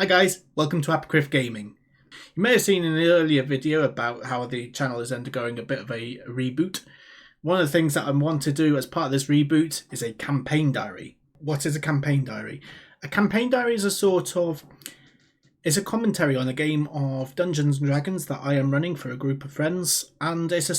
Hi guys, welcome to Apocryph Gaming. You may have seen in the earlier video about how the channel is undergoing a bit of a reboot. One of the things that I want to do as part of this reboot is a campaign diary. What is a campaign diary? A campaign diary is it's a commentary on a game of Dungeons and Dragons that I am running for a group of friends, and it's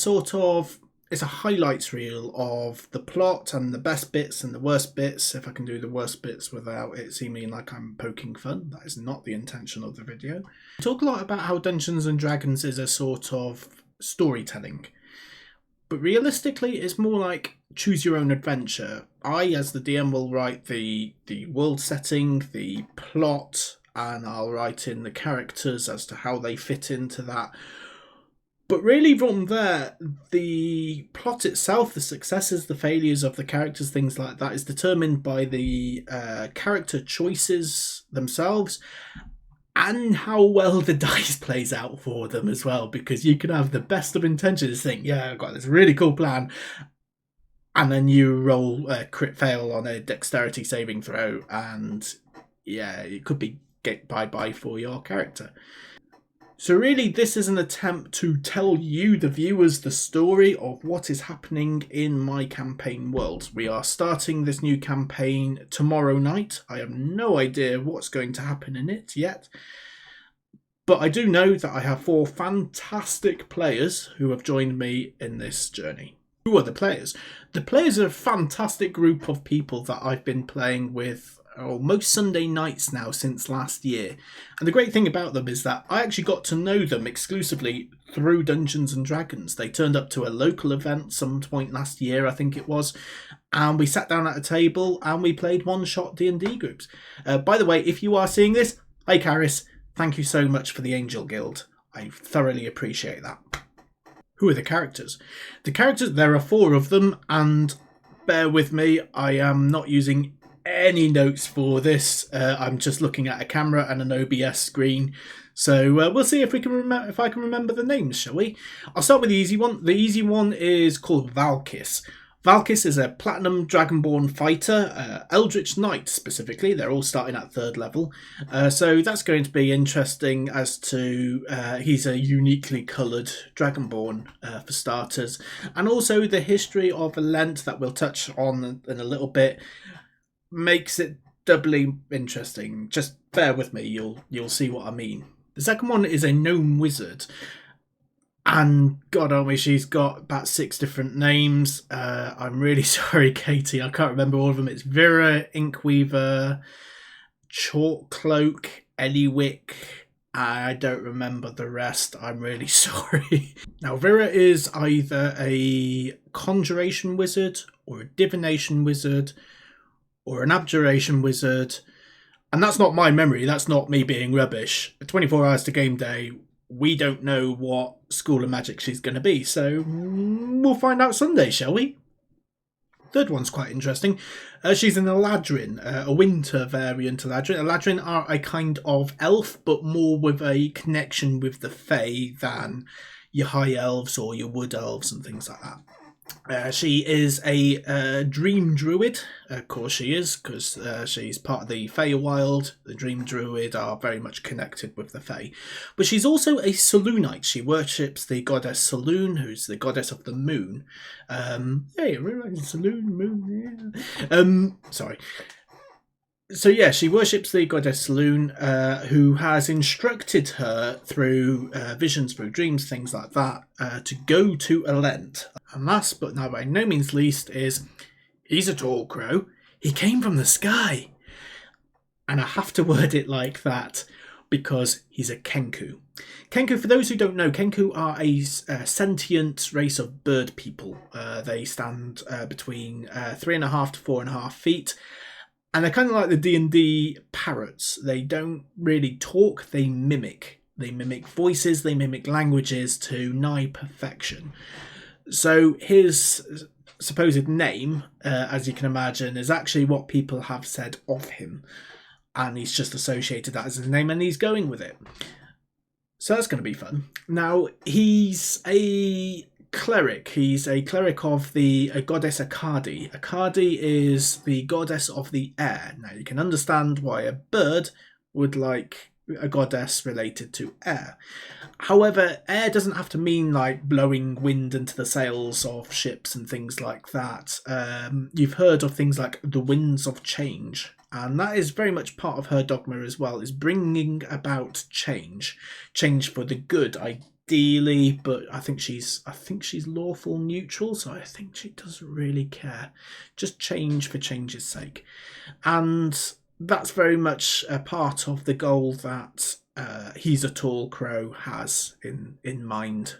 a highlights reel of the plot and the best bits and the worst bits, if I can do the worst bits without it seeming like I'm poking fun. That is not the intention of the video. I talk a lot about how Dungeons and Dragons is a sort of storytelling, but realistically it's more like choose your own adventure. I, as the DM, will write the world setting, the plot, and I'll write in the characters as to how they fit into that. But really from there, the plot itself, the successes, the failures of the characters, things like that, is determined by the character choices themselves and how well the dice plays out for them as well. Because you can have the best of intentions, think, yeah, I've got this really cool plan, and then you roll a crit fail on a dexterity saving throw, and yeah, it could be get bye-bye for your character. So really, this is an attempt to tell you, the viewers, the story of what is happening in my campaign world. We are starting this new campaign tomorrow night. I have no idea what's going to happen in it yet. But I do know that I have 4 fantastic players who have joined me in this journey. Who are the players? The players are a fantastic group of people that I've been playing with most Sunday nights now since last year. And the great thing about them is that I actually got to know them exclusively through Dungeons and Dragons. They turned up to a local event some point last year, I think it was, and we sat down at a table and we played one-shot D&D groups. By the way, if you are seeing this, hi Caris, thank you so much for the Angel Guild. I thoroughly appreciate that. Who are the characters? The characters, there are 4 of them, and bear with me, I am not using any notes for this. I'm just looking at a camera and an OBS screen, so we'll see if we can if I can remember the names, shall we? I'll start with the easy one. The easy one is called Valcys. Valcys is a platinum dragonborn fighter, Eldritch Knight specifically. They're all starting at 3rd level, so that's going to be interesting as to he's a uniquely coloured dragonborn for starters, and also the history of Alent that we'll touch on in a little bit makes it doubly interesting. Just bear with me, you'll see what I mean. The second one is a gnome wizard, and God only, she's got about 6 different names. I'm really sorry, Katie, I can't remember all of them. It's Virra, Inkweaver, Chalkcloak, Eliwick. I don't remember the rest. I'm really sorry. Now, Virra is either a conjuration wizard or a divination wizard or an abjuration wizard, and that's not my memory, that's not me being rubbish. 24 hours to game day, we don't know what school of magic she's going to be, so we'll find out Sunday, shall we? Third one's quite interesting. She's an Eladrin, a winter variant Eladrin. Eladrin are a kind of elf, but more with a connection with the Fae than your high elves or your wood elves and things like that. She is a dream druid, of course she is, because she's part of the Feywild. The dream druid are very much connected with the Fey. But she's also a Selûnite. She worships the goddess Selûne, who's the goddess of the moon. Selûne, moon, yeah. Sorry. So yeah, she worships the goddess Selûne, who has instructed her through visions, through dreams, things like that, to go to Alent. And last but now by no means least is, he's a tall crow. He came from the sky. And I have to word it like that because he's a Kenku. Kenku, for those who don't know, Kenku are a sentient race of bird people. They stand between 3.5 to 4.5 feet. And they're kind of like the D&D parrots. They don't really talk, they mimic. They mimic voices, they mimic languages to nigh perfection. So his supposed name, as you can imagine, is actually what people have said of him. And he's just associated that as his name and he's going with it. So that's going to be fun. Now, he's a cleric. He's a cleric of the goddess Akadi. Akadi is the goddess of the air. Now, you can understand why a bird would like a goddess related to air. However, air doesn't have to mean like blowing wind into the sails of ships and things like that. You've heard of things like the winds of change, and that is very much part of her dogma as well, is bringing about change for the good, ideally. But I think she's lawful neutral, so I think she doesn't really care, just change for change's sake. And that's very much a part of the goal that He's a Tall Crow has in mind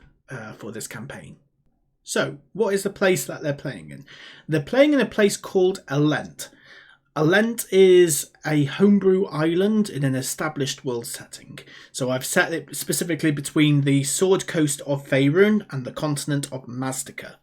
for this campaign. So, what is the place that they're playing in? They're playing in a place called Alent. Alent is a homebrew island in an established world setting. So I've set it specifically between the Sword Coast of Faerun and the continent of Mazdaca.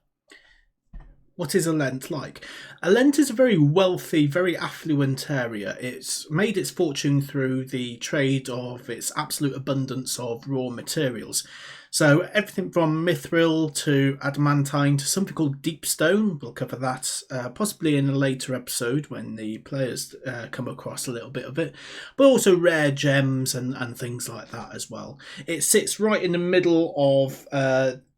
What is Alent like? Alent is a very wealthy, very affluent area. It's made its fortune through the trade of its absolute abundance of raw materials. So everything from mithril to adamantine to something called deep stone. We'll cover that possibly in a later episode when the players come across a little bit of it. But also rare gems and things like that as well. It sits right in the middle of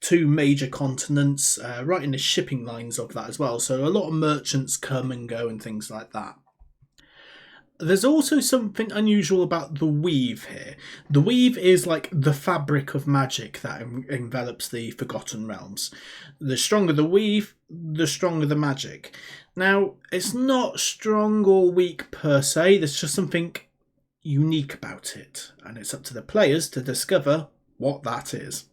two major continents, right in the shipping lines of that as well. So a lot of merchants come and go and things like that. There's also something unusual about the weave here. The weave is like the fabric of magic that envelops the Forgotten Realms. The stronger the weave, the stronger the magic. Now, it's not strong or weak per se, there's just something unique about it, and it's up to the players to discover what that is.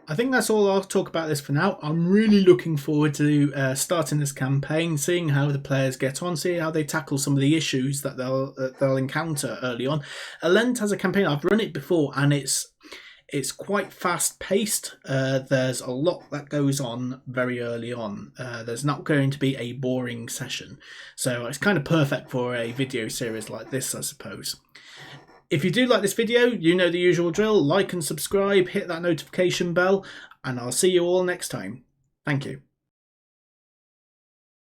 I think that's all I'll talk about this for now. I'm really looking forward to starting this campaign, seeing how the players get on, seeing how they tackle some of the issues that they'll encounter early on. Alent has a campaign, I've run it before, and it's quite fast paced. There's a lot that goes on very early on. There's not going to be a boring session. So it's kind of perfect for a video series like this, I suppose. If you do like this video, you know the usual drill. Like and subscribe, hit that notification bell, and I'll see you all next time. Thank you.